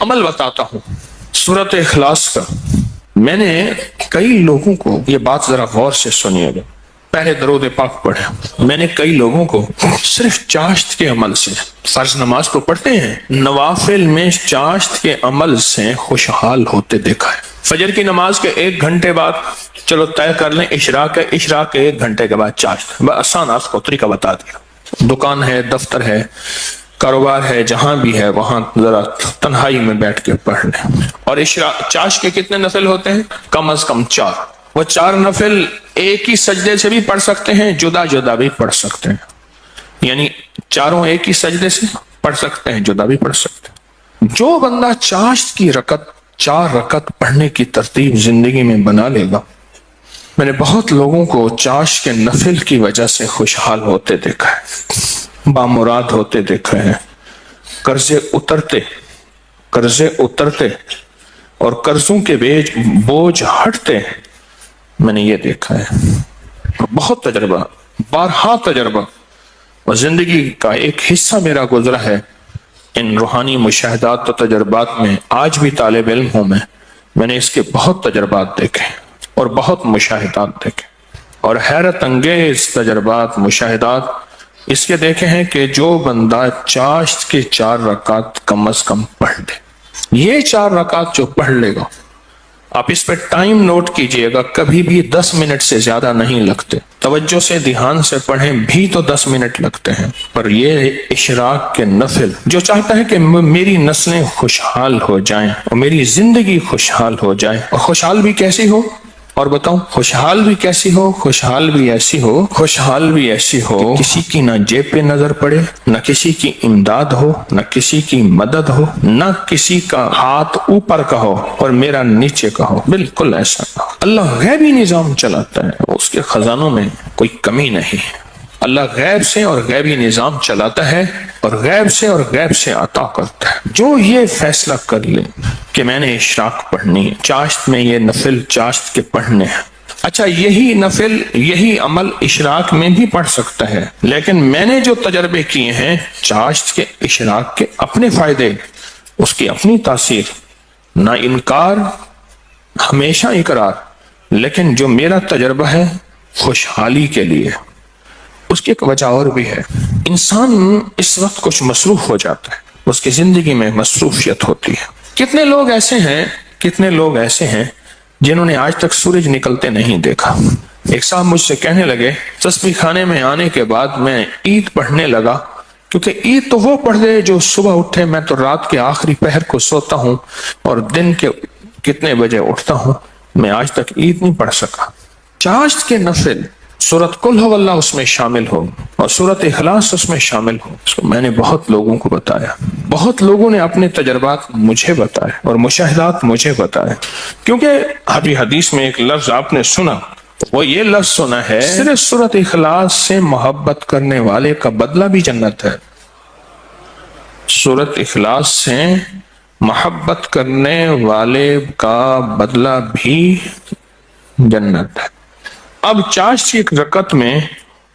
عمل بتاتا ہوں سورۃ اخلاص کا۔ میں نے کئی لوگوں کو، یہ بات ذرا غور سے سنیے گا، پہلے درود پاک پڑھے، میں نے کئی لوگوں کو صرف چاشت کے عمل سے، فرض نماز تو پڑھتے ہیں، نوافل میں چاشت کے عمل سے خوشحال ہوتے دیکھا ہے۔ فجر کی نماز کے 1 گھنٹے بعد چلو طے کر لیں اشراق ہے، اشراق کے 1 گھنٹے کے بعد چاشت، بس آسان آپ کو طریقہ بتا دیا۔ دکان ہے، دفتر ہے، کاروبار ہے، جہاں بھی ہے وہاں ذرا تنہائی میں بیٹھ کے پڑھ لیں۔ اور چاشت کے کتنے نفل ہوتے ہیں؟ کم از کم 4۔ وہ 4 نفل ایک ہی سجدے سے بھی پڑھ سکتے ہیں، جدا جدا بھی پڑھ سکتے ہیں، یعنی چاروں ایک ہی سجدے سے پڑھ سکتے ہیں، جدا بھی پڑھ سکتے ہیں۔ جو بندہ چاشت کی 4 رکعت پڑھنے کی ترتیب زندگی میں بنا لے گا، میں نے بہت لوگوں کو چاشت کے نفل کی وجہ سے خوشحال ہوتے دیکھا ہے، بامراد ہوتے دیکھا ہے، قرضے اترتے اور قرضوں کے بوجھ ہٹتے، میں نے یہ دیکھا ہے۔ بہت تجربہ، بارہا تجربہ، اور زندگی کا ایک حصہ میرا گزرا ہے ان روحانی مشاہدات و تجربات میں۔ آج بھی طالب علم ہوں میں نے اس کے بہت تجربات دیکھے اور بہت مشاہدات دیکھے، اور حیرت انگیز تجربات، مشاہدات اس کے دیکھے ہیں کہ جو بندہ چاشت کے 4 رکعت کم از کم پڑھ لے، یہ 4 رکعت جو پڑھ لے گا، آپ اس پہ ٹائم نوٹ کیجئے گا، کبھی بھی 10 منٹ سے زیادہ نہیں لگتے، توجہ سے دھیان سے پڑھیں بھی تو 10 منٹ لگتے ہیں۔ پر یہ اشراق کے نفل، جو چاہتا ہے کہ میری نسلیں خوشحال ہو جائیں اور میری زندگی خوشحال ہو جائے، اور خوشحال بھی کیسی ہو، اور بتاؤں خوشحال بھی کیسی ہو، خوشحال بھی ایسی ہو کہ کسی کی نہ جیب پہ نظر پڑے، نہ کسی کی امداد ہو، نہ کسی کی مدد ہو، نہ کسی کا ہاتھ اوپر کا ہو اور میرا نیچے کا ہو، بالکل ایسا۔ اللہ غیبی نظام چلاتا ہے، اس کے خزانوں میں کوئی کمی نہیں ہے۔ اللہ غیب سے اور غیبی نظام چلاتا ہے، اور غیب سے عطا کرتا ہے۔ جو یہ فیصلہ کر لے کہ میں نے اشراق پڑھنی ہے، چاشت میں یہ نفل چاشت کے پڑھنے ہیں، اچھا یہی نفل، یہی عمل اشراق میں بھی پڑھ سکتا ہے، لیکن میں نے جو تجربے کیے ہیں چاشت کے، اشراق کے اپنے فائدے، اس کی اپنی تاثیر، نہ انکار، ہمیشہ اقرار، لیکن جو میرا تجربہ ہے خوشحالی کے لیے، اس کی ایک وجہ اور بھی ہے۔ انسان اس وقت کچھ مصروف ہو جاتا ہے، اس کی زندگی میں مصروفیت ہوتی ہے۔ کتنے لوگ ایسے ہیں جنہوں نے آج تک سورج نکلتے نہیں دیکھا۔ ایک صاحب مجھ سے کہنے لگے، تسبیح خانے میں آنے کے بعد میں عید پڑھنے لگا، کیونکہ عید تو وہ پڑھ دے جو صبح اٹھے، میں تو رات کے آخری پہر کو سوتا ہوں اور دن کے کتنے بجے اٹھتا ہوں، میں آج تک عید نہیں پڑھ سکا۔ چاشت کے نفل، سورۃ قل ھو اللہ اس میں شامل ہو اور سورۃ اخلاص اس میں شامل ہو، اس کو میں نے بہت لوگوں کو بتایا، بہت لوگوں نے اپنے تجربات مجھے بتائے اور مشاہدات مجھے بتائے، کیونکہ ابھی حدیث میں ایک لفظ آپ نے سنا، وہ یہ لفظ سنا ہے، صرف سورۃ اخلاص سے محبت کرنے والے کا بدلہ بھی جنت ہے۔ سورۃ اخلاص سے محبت کرنے والے کا بدلہ بھی جنت ہے۔ اب چاشت کی ایک رکعت میں،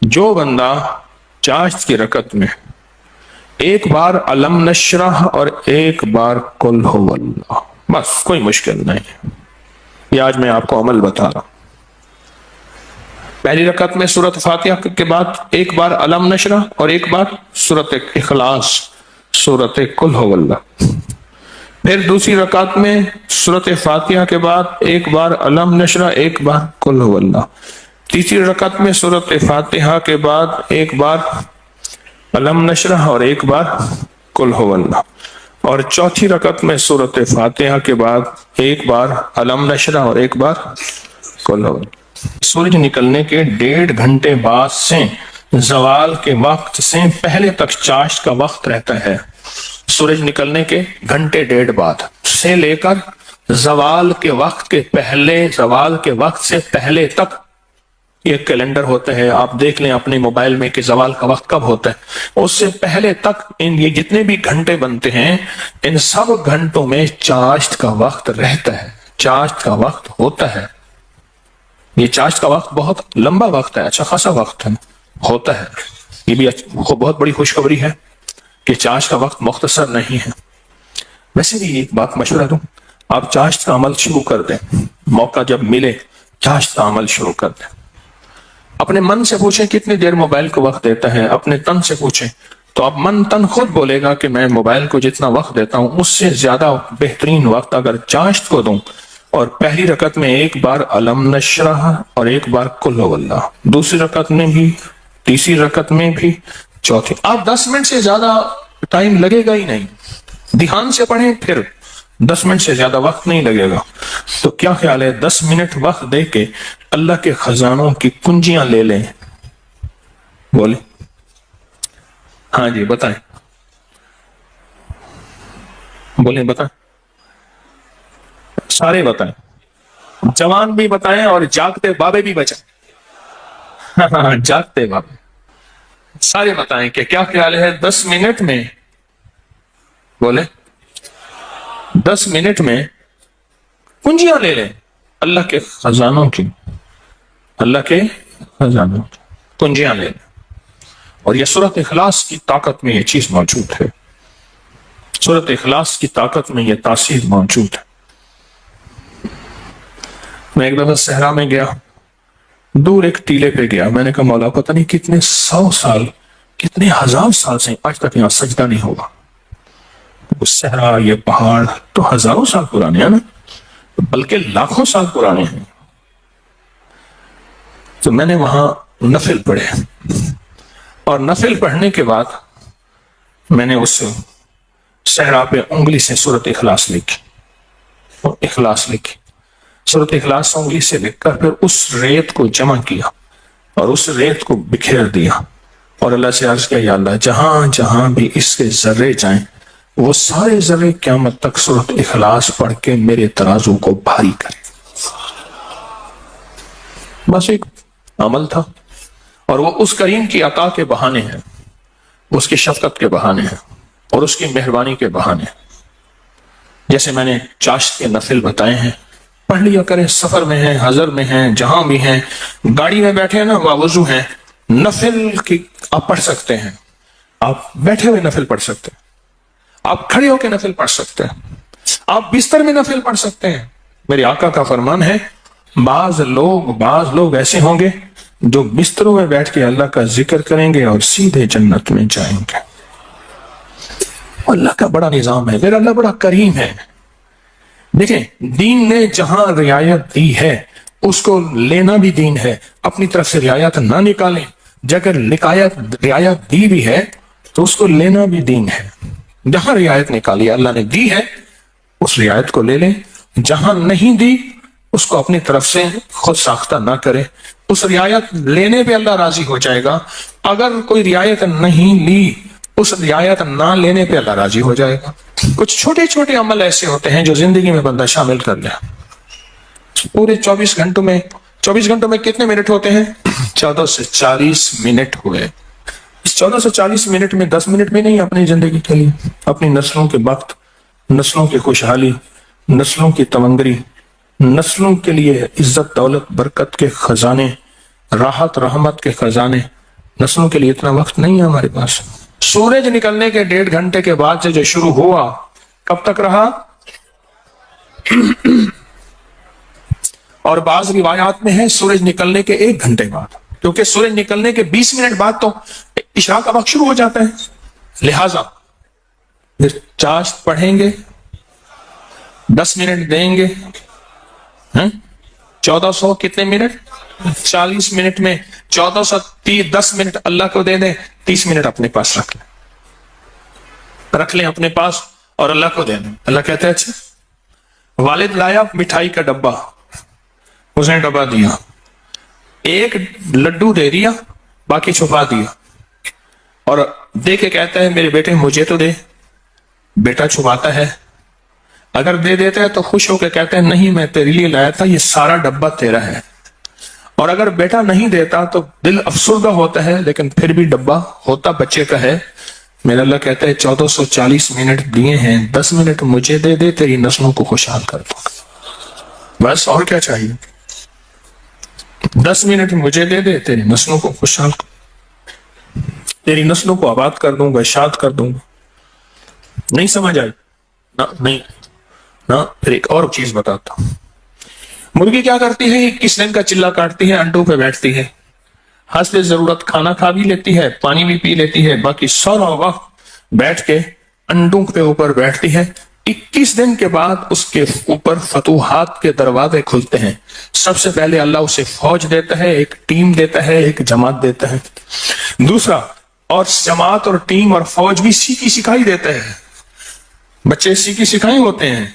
جو بندہ چاشت کی رکعت میں ایک بار علم نشرح اور ایک بار قل ھو اللہ، بس کوئی مشکل نہیں، یہ آج میں آپ کو عمل بتا رہا ہوں۔ پہلی رکعت میں سورۃ فاتحہ کے بعد ایک بار علم نشرح اور ایک بار سورۃ اخلاص، سورۃ قل ھو اللہ۔ پھر دوسری رکعت میں سورۃ فاتحہ کے بعد ایک بار علم نشرح، ایک بار قل ھو اللہ۔ تیسری رکعت میں سورۃ فاتحہ کے بعد ایک بار علم نشرح اور ایک بار قل ھو اللہ۔ اور چوتھی رکعت میں سورۃ فاتحہ کے بعد ایک بار علم نشرح اور ایک بار قل ھو اللہ۔ سورج نکلنے کے 1.5 گھنٹے بعد سے زوال کے وقت سے پہلے تک چاشت کا وقت رہتا ہے۔ سورج نکلنے کے 1.5 گھنٹے بعد سے لے کر زوال کے وقت سے پہلے تک، یہ کیلنڈر ہوتا ہے، آپ دیکھ لیں اپنے موبائل میں کہ زوال کا وقت کب ہوتا ہے، اس سے پہلے تک یہ جتنے بھی گھنٹے بنتے ہیں، ان سب گھنٹوں میں چاشت کا وقت رہتا ہے، چاشت کا وقت ہوتا ہے۔ یہ چاشت کا وقت بہت لمبا وقت ہے، اچھا خاصا وقت ہوتا ہے۔ یہ بھی بہت بڑی خوشخبری ہے کہ چاشت کا وقت مختصر نہیں ہے۔ ویسے بھی ایک بات مشورہ دوں، آپ چاشت کا عمل شروع کر دیں، موقع جب ملے چاشت کا عمل شروع کر دیں۔ اپنے من سے پوچھیں کتنی دیر موبائل کو وقت دیتا ہے، اپنے تن سے پوچھیں تو اب من تن خود بولے گا کہ میں موبائل کو جتنا وقت دیتا ہوں اس سے زیادہ بہترین وقت اگر چاشت کو دوں، اور پہلی رکعت میں ایک بار علم نشرح اور ایک بار قل هو اللہ، دوسری رکعت میں بھی، تیسری رکعت میں بھی، چوتھی، آپ 10 منٹ سے زیادہ ٹائم لگے گا ہی نہیں، دھیان سے پڑھیں پھر 10 منٹ سے زیادہ وقت نہیں لگے گا۔ تو کیا خیال ہے 10 منٹ وقت دے کے اللہ کے خزانوں کی کنجیاں لے لیں؟ بولے ہاں جی بتائیں، بولیں بتائیں، سارے بتائیں، جوان بھی بتائیں اور جاگتے بابے بھی بچائیں، جاگتے بابے سارے بتائیں کہ کیا خیال ہے 10 منٹ میں، بولے 10 منٹ میں کنجیاں لے لیں اللہ کے خزانوں کی، اللہ کے خزانوں کی کنجیاں لے لیں۔ اور یہ سورۃ اخلاص کی طاقت میں یہ چیز موجود ہے، سورۃ اخلاص کی طاقت میں یہ تاثیر موجود ہے۔ میں ایک دفعہ صحرا میں گیا، دور ایک ٹیلے پہ گیا، میں نے کہا مولا پتہ نہیں کتنے 100 سال کتنے 1000 سال سے آج تک یہاں سجدہ نہیں ہوگا۔ وہ صحرا، یہ پہاڑ تو ہزاروں سال پرانے ہیں نا، بلکہ لاکھوں سال پرانے ہیں۔ تو میں نے وہاں نفل پڑھے، اور نفل پڑھنے کے بعد میں نے اس صحرا پہ انگلی سے سورۃ اخلاص لکھی، اور اخلاص لکھی، سورۃ اخلاص انگلی سے لکھ کر پھر اس ریت کو جمع کیا اور اس ریت کو بکھیر دیا، اور اللہ سے عرض کیا یا اللہ جہاں جہاں بھی اس کے ذرے جائیں وہ سارے ذرے قیامت تک سورۃ اخلاص پڑھ کے میرے ترازو کو بھاری کرے۔ بس ایک عمل تھا، اور وہ اس کریم کی عطا کے بہانے ہیں، اس کی شفقت کے بہانے ہیں، اور اس کی مہربانی کے بہانے ہیں۔ جیسے میں نے چاشت کے نفل بتائے ہیں، پڑھ لیا کریں، سفر میں ہیں، حضر میں ہیں، جہاں بھی ہیں، گاڑی میں بیٹھے ہیں نا، باوضو ہیں، نفل کی آپ پڑھ سکتے ہیں، آپ بیٹھے ہوئے نفل پڑھ سکتے ہیں، آپ کھڑے ہو کے نفل پڑھ سکتے ہیں، آپ بستر میں نفل پڑھ سکتے ہیں۔ میرے آقا کا فرمان ہے بعض لوگ ایسے ہوں گے جو بستروں میں بیٹھ کے اللہ کا ذکر کریں گے اور سیدھے جنت میں جائیں گے۔ اللہ کا بڑا نظام ہے، میرا اللہ بڑا کریم ہے۔ دیکھیں دین نے جہاں رعایت دی ہے اس کو لینا بھی دین ہے، اپنی طرف سے رعایت نہ نکالیں، اگر رعایت دی بھی ہے تو اس کو لینا بھی دین ہے۔ جہاں رعایت نکالی اللہ نے دی ہے اس رعایت کو لے لیں، جہاں نہیں دی اس کو اپنی طرف سے خود ساختہ نہ کرے، اس رعایت لینے پہ اللہ راضی ہو جائے گا۔ اگر کوئی رعایت نہیں لی اس رعایت نہ لینے پہ اللہ راضی ہو جائے گا۔ کچھ چھوٹے چھوٹے عمل ایسے ہوتے ہیں جو زندگی میں بندہ شامل کر لے۔ پورے 24 گھنٹوں میں کتنے منٹ ہوتے ہیں؟ 14 سے 40 منٹ ہوئے۔ اس 14 سے 40 منٹ میں 10 منٹ بھی نہیں اپنی زندگی کے لیے، اپنی نسلوں کے وقت، نسلوں کی خوشحالی، نسلوں کی تمنگری، نسلوں کے لیے عزت دولت برکت کے خزانے، راحت رحمت کے خزانے، نسلوں کے لیے اتنا وقت نہیں ہے ہمارے پاس۔ سورج نکلنے کے 1.5 گھنٹے کے بعد سے جو شروع ہوا کب تک رہا؟ اور بعض روایات میں ہے سورج نکلنے کے 1 گھنٹے بعد، کیونکہ سورج نکلنے کے 20 منٹ بعد تو عشاء کا وقت شروع ہو جاتا ہے۔ لہذا پھر چاشت پڑھیں گے، 10 منٹ دیں گے، 1400 کتنے منٹ؟ 40 منٹ میں 10 منٹ اللہ کو دے دیں، 30 منٹ اپنے پاس رکھ لیں اپنے پاس اور اللہ کو دے دیں۔ اللہ کہتا ہے اچھا والد لایا مٹھائی کا ڈبہ، اس نے ڈبہ دیا، ایک لڈو دے دیا، باقی چھپا دیا، اور دے کے کہتا ہے میرے بیٹے مجھے تو دے۔ بیٹا چھپاتا ہے، اگر دے دیتا ہے تو خوش ہو کے کہتا ہے نہیں میں تیرے لیے لایا تھا، یہ سارا ڈبہ تیرا ہے۔ اور اگر بیٹا نہیں دیتا تو دل افسردہ ہوتا ہے، لیکن پھر بھی ڈبہ ہوتا بچے کا ہے۔ میرا اللہ کہتا ہے 1440 منٹ دیے ہیں، 10 منٹ مجھے دے دے، تیری نسلوں کو خوشحال کر دوں، بس اور کیا چاہیے؟ 10 منٹ مجھے دے دے، تیری نسلوں کو خوشحال تیری نسلوں کو آباد کر دوں گا، اشاد کر دوں گا۔ نہیں سمجھ آئی؟ نہیں نا، پھر ایک اور چیز بتاتا ہوں۔ مرغی کیا کرتی ہے؟ 21 دن کا چلا کاٹتی ہے، انڈوں پہ بیٹھتی ہے، حسب ضرورت کھانا کھا بھی لیتی ہے، پانی بھی پی لیتی ہے، باقی سارا وقت بیٹھ کے انڈوں کے اوپر بیٹھتی ہے۔ 21 دن کے بعد اس کے اوپر فتوحات کے دروازے کھلتے ہیں۔ سب سے پہلے اللہ اسے فوج دیتا ہے، ایک ٹیم دیتا ہے، ایک جماعت دیتا ہے۔ دوسرا، اور جماعت اور ٹیم اور فوج بھی سیکھی سکھائی دیتا ہے۔ بچے سیکھی سکھائی ہوتے ہیں۔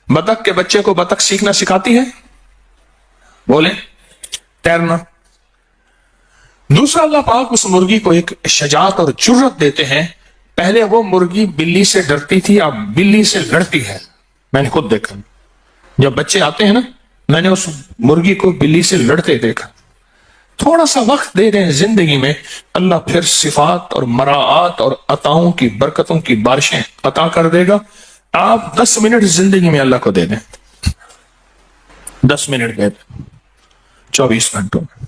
بطخ کے بچے کو بطخ سیکھنا سکھاتی ہے، بولے تیرنا۔ دوسرا، اللہ پاک اس مرغی کو ایک شجاعت اور جرت دیتے ہیں۔ پہلے وہ مرغی بلی سے ڈرتی تھی، اب بلی سے لڑتی ہے۔ میں نے خود دیکھا، جب بچے آتے ہیں نا، میں نے اس مرغی کو بلی سے لڑتے دیکھا۔ تھوڑا سا وقت دے دیں زندگی میں، اللہ پھر صفات اور مراعات اور عطاؤں کی برکتوں کی بارشیں عطا کر دے گا۔ آپ 10 منٹ زندگی میں اللہ کو دے دیں، 10 منٹ دے دیں 24 گھنٹوں میں،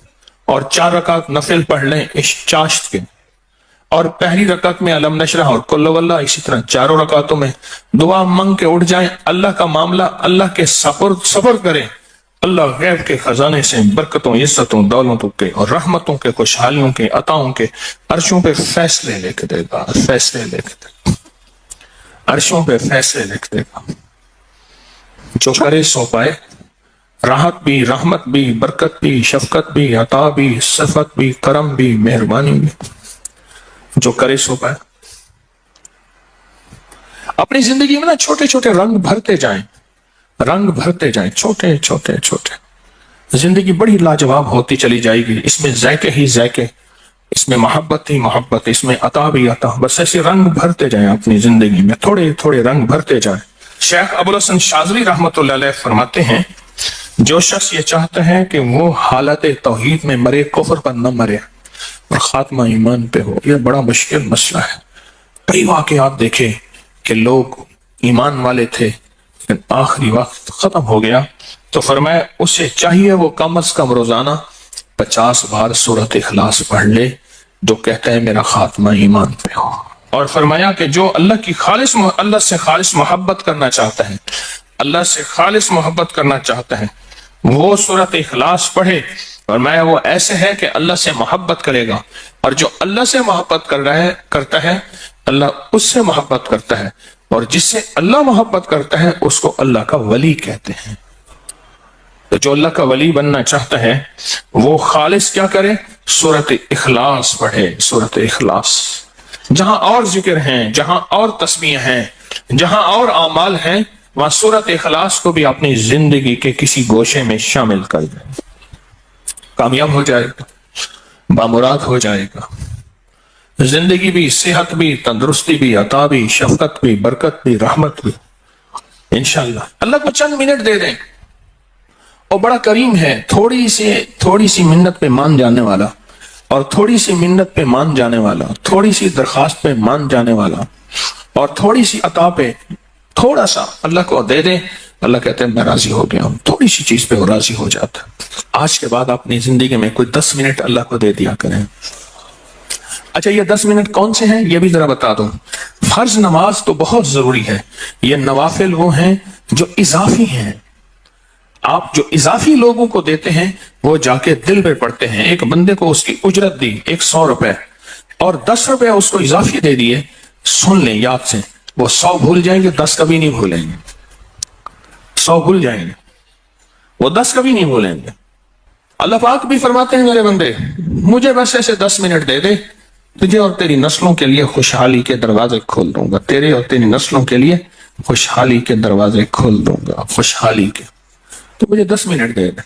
اور 4 رکعت نفل پڑھ لیں اس چاشت کے، اور پہلی رکعت میں علم نشرح اور کل واللہ، اسی طرح 4 رکعتوں میں دعا مانگ کے اٹھ جائیں، اللہ کا معاملہ اللہ کے سفر کریں۔ اللہ غیب کے خزانے سے برکتوں، عزتوں، دولتوں کے اور رحمتوں کے، خوشحالیوں کے، عطاؤں کے عرشوں پہ فیصلے لے کے دے گا، فیصلے لے کے دے گا، عرشوں پہ فیصلے لے کے دے گا۔ جو کرے سو پائے، راحت بھی، رحمت بھی، برکت بھی، شفقت بھی، عطا بھی، صفت بھی، کرم بھی، مہربانی بھی، جو کرے سو پائے۔ اپنی زندگی میں نا چھوٹے چھوٹے رنگ بھرتے جائیں، رنگ بھرتے جائیں، چھوٹے چھوٹے چھوٹے۔ زندگی بڑی لاجواب ہوتی چلی جائے گی، اس میں ذائقے ہی ذائقے، اس میں محبت ہی محبت، اس میں عطا بھی عطا۔ بس ایسے رنگ بھرتے جائیں اپنی زندگی میں، تھوڑے تھوڑے رنگ بھرتے جائیں۔ شیخ ابوالحسن شاذلی رحمۃ اللہ علیہ فرماتے ہیں، جو شخص یہ چاہتا ہے کہ وہ حالت توحید میں مرے، کفر پر نہ مرے اور خاتمہ ایمان پہ ہو، یہ بڑا مشکل مسئلہ ہے۔ کئی واقعات دیکھے کہ لوگ ایمان والے تھے لیکن آخری وقت ختم ہو گیا، تو فرمایا اسے چاہیے وہ کم از کم روزانہ 50 بار سورۃ اخلاص پڑھ لے، جو کہتا ہے میرا خاتمہ ایمان پہ ہو۔ اور فرمایا کہ جو اللہ سے خالص محبت کرنا چاہتا ہے، اللہ سے خالص محبت کرنا چاہتا ہے، وہ سورۃ اخلاص پڑھے۔ فرمایا وہ ایسے ہے کہ اللہ سے محبت کرے گا، اور جو اللہ سے محبت کرتا ہے اللہ اس سے محبت کرتا ہے، اور جس سے اللہ محبت کرتا ہے اس کو اللہ کا ولی کہتے ہیں۔ تو جو اللہ کا ولی بننا چاہتا ہے وہ خالص کیا کرے؟ سورۃ اخلاص پڑھے، سورۃ اخلاص۔ جہاں اور ذکر ہیں، جہاں اور تسبیح ہیں، جہاں اور اعمال ہیں، وہاں سورۃ اخلاص کو بھی اپنی زندگی کے کسی گوشے میں شامل کر دیں، کامیاب ہو جائے گا، بامراد ہو جائے گا۔ زندگی بھی، صحت بھی، تندرستی بھی، عطا بھی، شفقت بھی، برکت بھی، رحمت بھی، انشاءاللہ۔ اللہ کو چند منٹ دے دیں، اور بڑا کریم ہے، تھوڑی سی منت پہ مان جانے والا، اور تھوڑی سی منت پہ مان جانے والا، تھوڑی سی درخواست پہ مان جانے والا، اور تھوڑی سی عطا پہ تھوڑا سا اللہ کو دے دیں، اللہ کہتے ہیں میں راضی ہو گیا ہوں۔ تھوڑی سی چیز پہ وہ راضی ہو جاتا ہے۔ آج کے بعد اپنی زندگی میں کوئی 10 منٹ اللہ کو دے دیا کریں۔ اچھا، یہ 10 منٹ کون سے ہیں یہ بھی ذرا بتا دوں۔ فرض نماز تو بہت ضروری ہے، یہ نوافل وہ ہیں جو اضافی ہیں۔ آپ جو اضافی لوگوں کو دیتے ہیں وہ جا کے دل پہ پڑتے ہیں۔ ایک بندے کو اس کی اجرت دی 100 روپے، اور 10 روپے اس کو اضافی دے دیے، سن لیں یاد سے، وہ 100 بھول جائیں گے، 10 کبھی نہیں بھولیں گے۔ 100 بھول جائیں گے، وہ 10 کبھی نہیں بھولیں گے۔ اللہ پاک بھی فرماتے ہیں میرے بندے مجھے بس ایسے 10 منٹ دے دے، تجھے اور تیری نسلوں کے لیے خوشحالی کے دروازے کھول دوں گا، تیرے اور تیری نسلوں کے لیے خوشحالی کے دروازے کھول دوں گا، خوشحالی کے۔ تو مجھے 10 منٹ دے دے۔